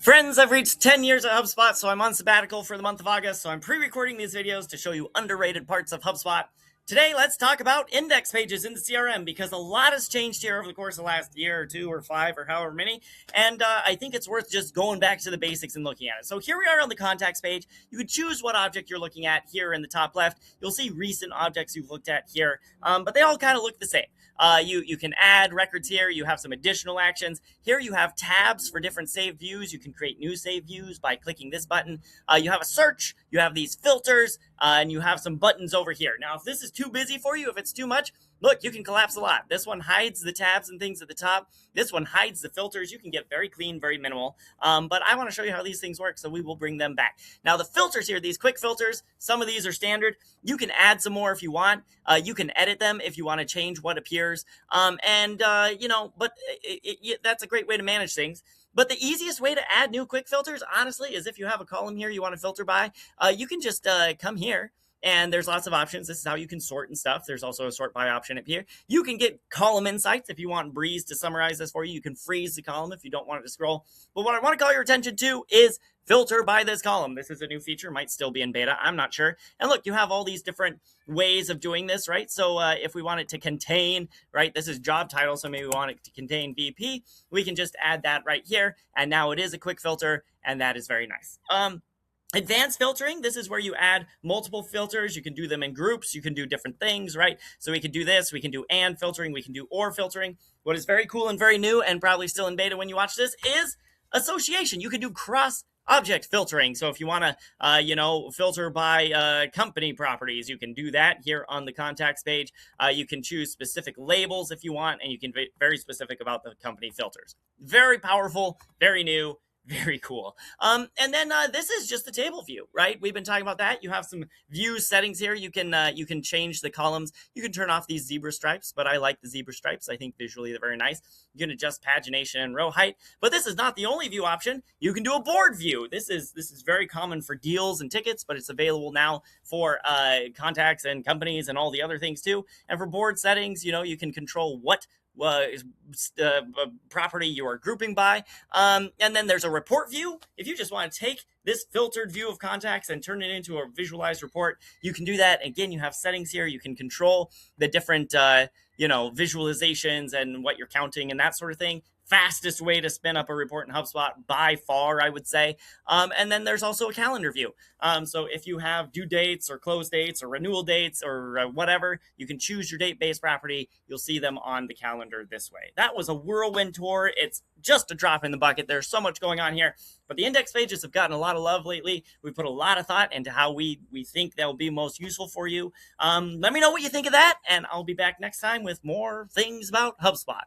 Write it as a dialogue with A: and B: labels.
A: Friends, I've reached 10 years at HubSpot, so I'm on sabbatical for the month of August, so I'm pre-recording these videos to show you underrated parts of HubSpot. Today, let's talk about index pages in the CRM, because a lot has changed here over the course of the last year or two or five or however many, and I think it's worth just going back to the basics and looking at it. So here we are on the contacts page. You can choose what object you're looking at here in the top left. You'll see recent objects you've looked at here, but they all kind of look the same. You can add records here. You have some additional actions. Here you have tabs for different saved views. You can create new saved views by clicking this button. You have a search. You have these filters, and you have some buttons over here. Now, if this is too busy for you, if it's too much, look, you can collapse a lot. This one hides the tabs and things at the top. This one hides the filters. You can get very clean, very minimal. But I want to show you how these things work, so we will bring them back. Now, the filters here, these quick filters, some of these are standard. You can add some more if you want. You can edit them if you want to change what appears. But that's a great way to manage things. But the easiest way to add new quick filters, honestly, is if you have a column here you want to filter by, you can just come here. And there's lots of options. This is how you can sort and stuff. There's also a sort by option up here. You can get column insights if you want Breeze to summarize this for you. You can freeze the column if you don't want it to scroll. But what I want to call your attention to is filter by this column. This is a new feature, might still be in beta, I'm not sure. And look, you have all these different ways of doing this, right? So if we want it to contain, right, this is job title, so maybe we want it to contain VP, we can just add that right here. And now it is a quick filter, and that is very nice. Advanced filtering, this is where you add multiple filters. You can do them in groups. You can do different things, right? So we can do this. We can do and filtering. We can do or filtering. What is very cool and very new and probably still in beta when you watch this is association. You can do cross-object filtering. So if you want to, filter by company properties, you can do that here on the contacts page. You can choose specific labels if you want, and you can be very specific about the company filters. Very powerful, very new. Very cool. And then this is just the table view, right? We've been talking about that. You have some view settings here. You can change the columns. You can turn off these zebra stripes, but I like the zebra stripes. I think visually they're very nice. You can adjust pagination and row height, but this is not the only view option. You can do a board view. This is very common for deals and tickets, but it's available now for contacts and companies and all the other things too. And for board settings, you can control what property you are grouping by. And then there's a report view. If you just want to take this filtered view of contacts and turn it into a visualized report, you can do that. Again, you have settings here. You can control the different, visualizations and what you're counting and that sort of thing. Fastest way to spin up a report in HubSpot by far, I would say. And then there's also a calendar view. So if you have due dates or close dates or renewal dates or whatever, you can choose your date-based property. You'll see them on the calendar this way. That was a whirlwind tour. It's just a drop in the bucket. There's so much going on here. But the index pages have gotten a lot of love lately. We put a lot of thought into how we think they'll be most useful for you. Let me know what you think of that, and I'll be back next time with more things about HubSpot.